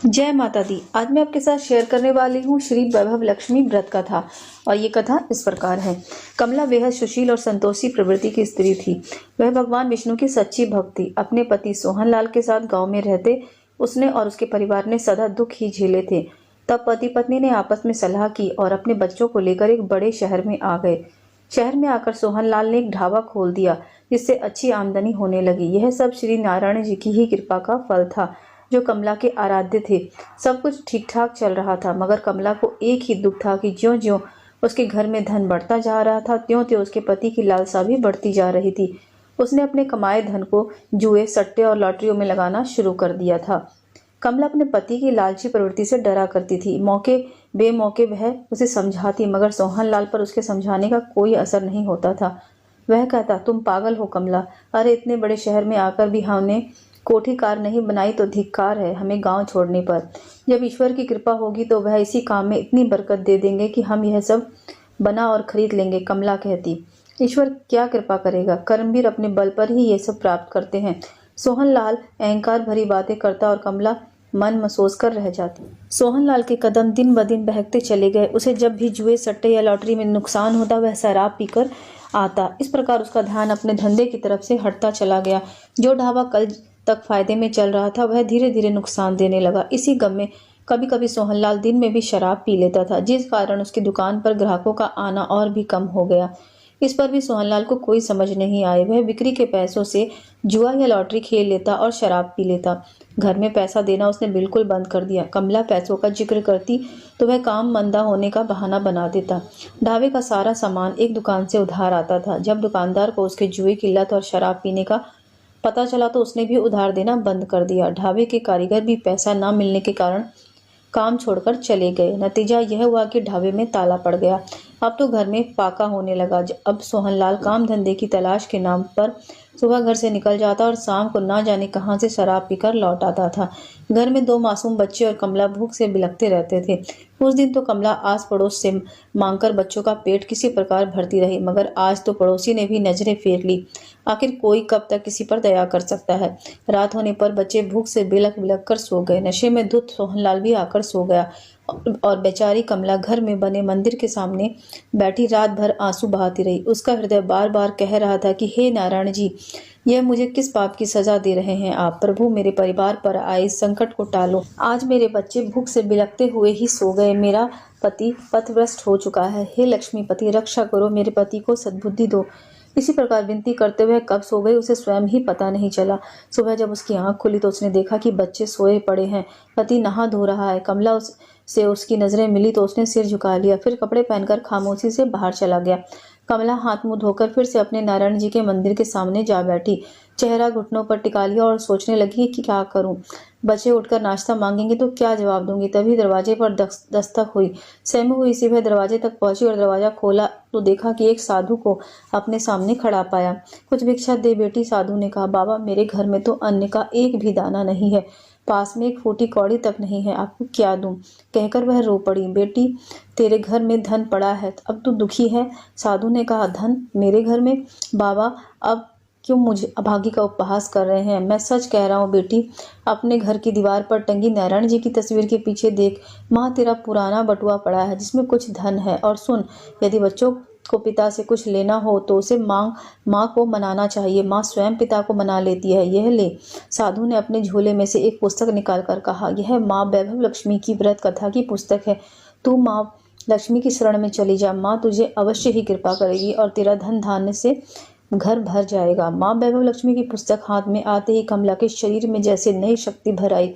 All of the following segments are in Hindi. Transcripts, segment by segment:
जय माता दी। आज मैं आपके साथ शेयर करने वाली हूँ श्री वैभव लक्ष्मी व्रत कथा। और ये कथा इस प्रकार है। कमला बेहद सुशील और संतोषी प्रवृत्ति की स्त्री थी। वह भगवान विष्णु की सच्ची भक्त थी। अपने पति सोहनलाल के साथ गांव में रहते उसने और उसके परिवार ने सदा दुख ही झेले थे। तब पति पत्नी ने आपस में सलाह की और अपने बच्चों को लेकर एक बड़े शहर में आ गए। शहर में आकर सोहनलाल ने एक ढाबा खोल दिया, जिससे अच्छी आमदनी होने लगी। यह सब श्री नारायण जी की ही कृपा का फल था, जो कमला के आराध्य थे। सब कुछ ठीक ठाक चल रहा था, मगर कमला को एक ही दुख था कि ज्यों ज्यों उसके घर में धन बढ़ता जा रहा था, त्यों त्यों उसके पति की लालसा भी बढ़ती जा रही थी। उसने अपने कमाए धन को जुए, सट्टे और लॉटरियों में लगाना शुरू कर दिया था। कमला अपने पति की लालची प्रवृत्ति से डरा करती थी। मौके बेमौके वह उसे समझाती, मगर सोहनलाल पर उसके समझाने का कोई असर नहीं होता था। वह कहता, तुम पागल हो कमला। अरे इतने बड़े शहर में आकर भी हमने कोठी कार नहीं बनाई तो धिक्कार है हमें गांव छोड़ने पर। जब ईश्वर की कृपा होगी तो वह इसी काम में इतनी बरकत दे देंगे कि हम यह सब बना और खरीद लेंगे। कमला कहती, ईश्वर क्या कृपा करेगा, कर्मवीर अपने बल पर ही ये सब प्राप्त करते हैं। सोहनलाल अहंकार भरी बातें करता और कमला मन मसोस कर रह जाती। सोहनलाल के कदम दिन ब दिन बहकते चले गए। उसे जब भी जुए, सट्टे या लॉटरी में नुकसान होता वह शराब पीकर आता। इस प्रकार उसका ध्यान अपने धंधे की तरफ से हटता चला गया। जो ढाबा कल तक फायदे में चल रहा था वह धीरे धीरे नुकसान देने लगा। इसी गम में कभी कभी सोहनलाल दिन में भी शराब पी लेता था, जिस कारण उसकी दुकान पर ग्राहकों का आना और भी कम हो गया। इस पर भी सोहनलाल को कोई समझ नहीं आई। वह बिक्री के पैसों से जुआ या लॉटरी खेल लेता और शराब पी लेता। घर में पैसा देना उसने बिल्कुल बंद कर दिया। कमला पैसों का जिक्र करती तो वह काम मंदा होने का बहाना बना देता। ढाबे का सारा सामान एक दुकान से उधार आता था। जब दुकानदार को उसके जुए की लत और शराब पीने का पता चला तो उसने भी उधार देना बंद कर दिया। ढाबे के कारीगर भी पैसा न मिलने के कारण काम छोड़कर चले गए। नतीजा यह हुआ कि ढाबे में ताला पड़ गया। अब तो घर में फाका होने लगा। अब सोहनलाल काम धंधे की तलाश के नाम पर सुबह घर से निकल जाता और शाम को ना जाने कहां से शराब पीकर लौट आता था। घर में 2 मासूम बच्चे और कमला भूख से बिलखते रहते थे। उस दिन तो कमला आस पड़ोस से मांगकर बच्चों का पेट किसी प्रकार भरती रही, मगर आज तो पड़ोसी ने भी नजरें फेर ली। आखिर कोई कब तक किसी पर दया कर सकता है। रात होने पर बच्चे भूख से बिलख बिलख कर सो गए। नशे में धुत सोहनलाल भी आकर सो गया और बेचारी कमला घर में बने मंदिर के सामने बैठी रात भर आंसू बहाती रही। उसका हृदय बार बार कह रहा था कि हे नारायण जी, यह मुझे किस पाप की सजा दे रहे हैं आप। प्रभु, मेरे परिवार पर आए इस संकट को टालो। आज मेरे बच्चे भूख से बिलखते हुए ही सो गए। मेरा पति पथभ्रष्ट हो चुका है। हे लक्ष्मीपति, रक्षा करो, मेरे पति को सद्बुद्धि दो। इसी प्रकार विनती करते हुए कब सो गई उसे स्वयं ही पता नहीं चला। सुबह जब उसकी आंख खुली तो उसने देखा कि बच्चे सोए पड़े हैं, पति नहा धो रहा है। कमला से उसकी नजरें मिली तो उसने सिर झुका लिया, फिर कपड़े पहनकर खामोशी से बाहर चला गया। कमला हाथ मुंह धोकर फिर से अपने नारायण जी के मंदिर के सामने जा बैठी। चेहरा घुटनों पर टिका लिया और सोचने लगी कि क्या करूं। बच्चे उठकर नाश्ता मांगेंगे तो क्या जवाब दूंगी। तभी दरवाजे पर दस्तक हुई। सहमी हुई सी वह दरवाजे तक पहुंची और दरवाजा खोला तो देखा कि एक साधु को अपने सामने खड़ा पाया। कुछ भिक्षा दे बेटी, साधु ने कहा। बाबा, मेरे घर में तो अन्न का एक भी दाना नहीं है, पास में एक फूटी कौड़ी तक नहीं है, आपको क्या दूं। कहकर वह रो पड़ी। बेटी, तेरे घर में धन पड़ा है, अब तू दुखी है। साधु ने कहा, धन मेरे घर में? बाबा, अब क्यों मुझे अभागी का उपहास कर रहे हैं? मैं सच कह रहा हूँ बेटी। अपने घर की दीवार पर टंगी नारायण जी की तस्वीर के पीछे देख। माँ, तेरा पुराना बटुआ पड़ा है जिसमें कुछ धन है। और सुन, यदि बच्चों को पिता से कुछ लेना हो तो उसे माँ को मनाना चाहिए। माँ स्वयं पिता को मना लेती है। यह ले। साधु ने अपने झोले में से एक पुस्तक निकालकर कहा, यह माँ वैभव लक्ष्मी की व्रत कथा की पुस्तक है। तू माँ लक्ष्मी की शरण में चली जा। माँ तुझे अवश्य ही कृपा करेगी और तेरा धन धान्य से घर भर जाएगा। माँ वैभव लक्ष्मी की पुस्तक हाथ में आते ही कमला के शरीर में जैसे नई शक्ति भर आई।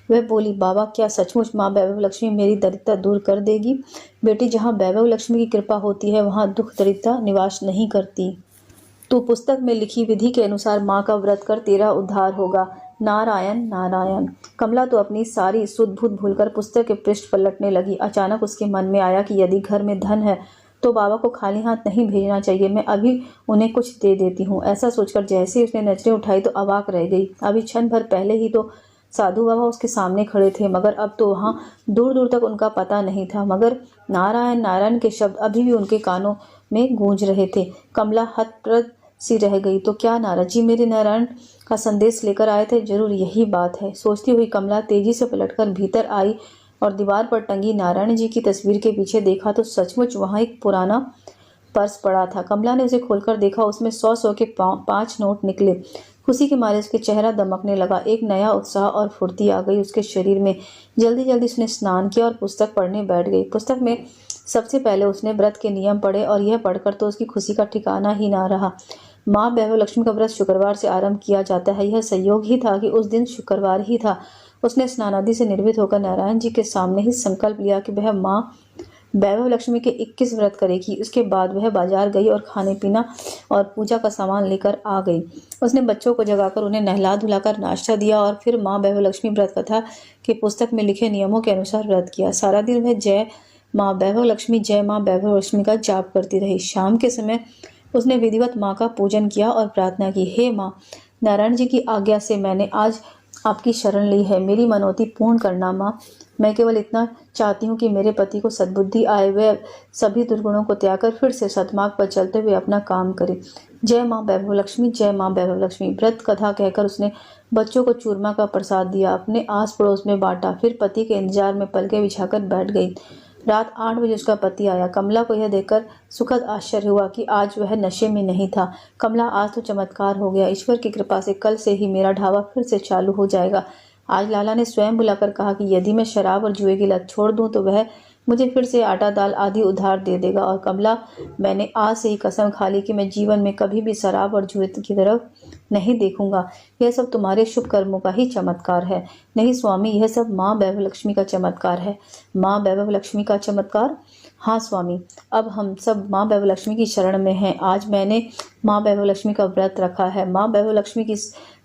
वह बोली, बाबा, क्या सचमुच माँ वैभव लक्ष्मी मेरी दरिद्रता दूर कर देगी? बेटी, जहाँ वैभव लक्ष्मी की कृपा होती है वहाँ दुख दरिद्रता निवास नहीं करती। तो पुस्तक में लिखी विधि के अनुसार माँ का व्रत कर, तेरा उद्धार होगा। नारायण नारायण। कमला तो अपनी सारी सुध बुध भूलकर पुस्तक के पृष्ठ पलटने लगी। अचानक उसके मन में आया कि यदि घर में धन है तो बाबा को खाली हाथ नहीं भेजना चाहिए। मैं अभी उन्हें कुछ दे देती हूँ। ऐसा सोचकर जैसे ही उसने नजरें उठाई तो अवाक रह गई। अभी क्षण भर पहले ही तो साधु बाबा उसके सामने खड़े थे, मगर अब तो वहां दूर दूर तक उनका पता नहीं था। मगर नारायण नारायण के शब्द अभी भी उनके कानों में गूंज रहे थे। कमला हतप्रभ सी रह गई। तो क्या नारद जी मेरे नारायण का संदेश लेकर आए थे? जरूर यही बात है, सोचती हुई कमला तेजी से पलटकर भीतर आई और दीवार पर टंगी नारायण जी की तस्वीर के पीछे देखा तो सचमुच वहां एक पुराना पर्स पड़ा था। कमला ने उसे खोलकर देखा, उसमें 100 के 5 नोट निकले। खुशी के मारे उसके चेहरा दमकने लगा, एक नया उत्साह और फुर्ती आ गई उसके शरीर में। जल्दी जल्दी उसने स्नान किया और पुस्तक पढ़ने बैठ गई। पुस्तक में सबसे पहले उसने व्रत के नियम पढ़े और यह पढ़कर तो उसकी खुशी का ठिकाना ही ना रहा। माँ वैभव लक्ष्मी का व्रत शुक्रवार से आरंभ किया जाता है। यह संयोग ही था कि उस दिन शुक्रवार ही था। उसने स्नान आदि से निर्भीत होकर नारायण जी के सामने ही संकल्प लिया कि वह माँ वैभव लक्ष्मी के 21 व्रत करेगी। उसके बाद वह बाजार गई और खाने पीना और पूजा का सामान लेकर आ गई। उसने बच्चों को जगाकर उन्हें नहला धुलाकर नाश्ता दिया और फिर माँ वैभव लक्ष्मी व्रत कथा की पुस्तक में लिखे नियमों के अनुसार व्रत किया। सारा दिन वह जय माँ वैभव लक्ष्मी, जय माँ वैभव लक्ष्मी का जाप करती रही। शाम के समय उसने विधिवत माँ का पूजन किया और प्रार्थना की, हे माँ, नारायण जी की आज्ञा से मैंने आज आपकी शरण ली है, मेरी मनौती पूर्ण करना माँ। मैं केवल इतना चाहती हूँ कि मेरे पति को सद्बुद्धि आए, वे सभी दुर्गुणों को त्याग कर फिर से सतमार्ग पर चलते हुए अपना काम करे। जय माँ वैभव लक्ष्मी, जय माँ वैभव लक्ष्मी। व्रत कथा कहकर उसने बच्चों को चूरमा का प्रसाद दिया, अपने आस पड़ोस में बांटा, फिर पति के इंतजार में पलके बिछाकर बैठ गई। रात 8 बजे उसका पति आया। कमला को यह देखकर सुखद आश्चर्य हुआ कि आज वह नशे में नहीं था। कमला, आज तो चमत्कार हो गया, ईश्वर की कृपा से कल से ही मेरा ढाबा फिर से चालू हो जाएगा। आज लाला ने स्वयं बुलाकर कहा कि यदि मैं शराब और जुए की लत छोड़ दूं तो वह मुझे फिर से आटा दाल आदि उधार दे देगा। और कमला, मैंने आज से ही कसम खा ली कि मैं जीवन में कभी भी शराब और जुए की तरफ नहीं देखूंगा। यह सब तुम्हारे शुभ कर्मों का ही चमत्कार है। नहीं स्वामी, यह सब माँ वैभव लक्ष्मी का चमत्कार है। माँ वैभव लक्ष्मी का चमत्कार? हाँ स्वामी, अब हम सब माँ वैभव लक्ष्मी की शरण में हैं। आज मैंने माँ वैभव लक्ष्मी का व्रत रखा है। माँ वैभव लक्ष्मी की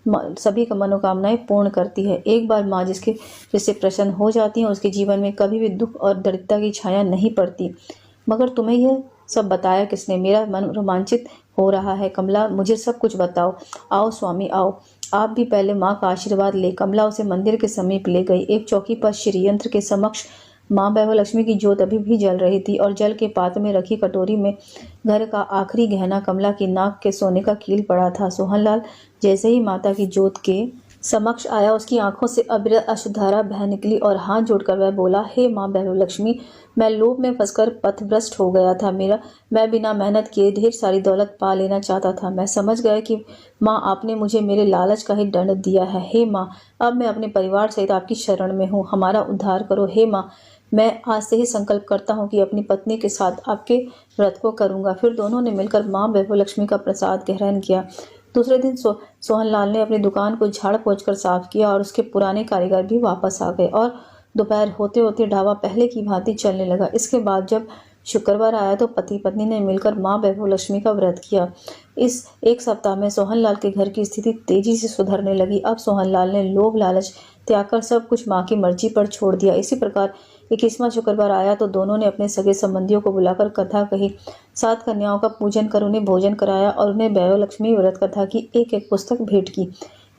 सभी का मनोकामनाएं पूर्ण करती है। एक बार माँ जिससे प्रसन्न हो जाती है उसके जीवन में कभी भी दुख और दरिद्रता की छाया नहीं पड़ती। मगर तुम्हें यह सब बताया किसने? मेरा मन रोमांचित हो रहा है। कमला, मुझे सब कुछ बताओ। आओ स्वामी, आओ, आप भी पहले माँ का आशीर्वाद ले। कमला उसे मंदिर के समीप ले गई। एक चौकी पर श्री यंत्र के समक्ष माँ वैभव लक्ष्मी की ज्योत अभी भी जल रही थी और जल के पात्र में रखी कटोरी में घर का आखिरी गहना कमला की नाक के सोने का कील पड़ा था। सोहनलाल जैसे ही माता की ज्योत के समक्ष आया, उसकी आंखों से अविरत अश्रुधारा बह निकली और हाथ जोड़कर वह बोला, हे माँ वैभव लक्ष्मी, मैं लोभ में फंसकर पथभ्रष्ट हो गया था। मैं बिना मेहनत किए ढेर सारी दौलत पा लेना चाहता था। मैं समझ गया कि माँ, आपने मुझे मेरे लालच का ही दंड दिया है। हे माँ, अब मैं अपने परिवार सहित आपकी शरण में हूँ, हमारा उद्धार करो। हे माँ, मैं आज से ही संकल्प करता हूँ कि अपनी पत्नी के साथ आपके व्रत को करूंगा। फिर दोनों ने मिलकर माँ वैभव लक्ष्मी का प्रसाद ग्रहण किया। दूसरे दिन सोहनलाल ने अपनी दुकान को झाड़ पोंछ कर साफ किया और उसके पुराने कारीगर भी वापस आ गए और दोपहर होते होते ढाबा पहले की भांति चलने लगा। इसके बाद जब शुक्रवार आया तो पति पत्नी ने मिलकर माँ वैभव लक्ष्मी का व्रत किया। इस एक सप्ताह में सोहनलाल के घर की स्थिति तेजी से सुधरने लगी। अब सोहनलाल ने लोभ लालच त्याग कर सब कुछ माँ की मर्जी पर छोड़ दिया। इसी प्रकार 21वां शुक्रवार आया तो दोनों ने अपने सगे संबंधियों को बुलाकर कथा कही। 7 कन्याओं का पूजन कर उन्हें भोजन कराया और उन्हें वैभव लक्ष्मी व्रत कथा की एक पुस्तक भेंट की।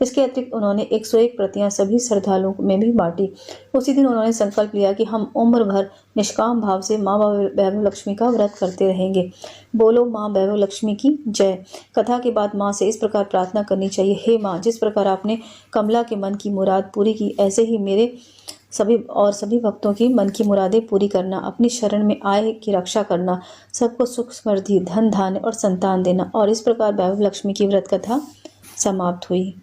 इसके अतिरिक्त उन्होंने 101 प्रतियां सभी श्रद्धालुओं में भी बांटी। उसी दिन उन्होंने संकल्प लिया कि हम उम्र भर निष्काम भाव से माँ वैभव लक्ष्मी का व्रत करते रहेंगे। बोलो माँ वैभव लक्ष्मी की जय। कथा के बाद माँ से इस प्रकार प्रार्थना करनी चाहिए, हे माँ, जिस प्रकार आपने कमला के मन की मुराद पूरी की, ऐसे ही मेरे सभी भक्तों की मन की मुरादें पूरी करना। अपनी शरण में आए की रक्षा करना, सबको सुख समृद्धि धन धान्य और संतान देना। और इस प्रकार वैभव लक्ष्मी की व्रत कथा समाप्त हुई।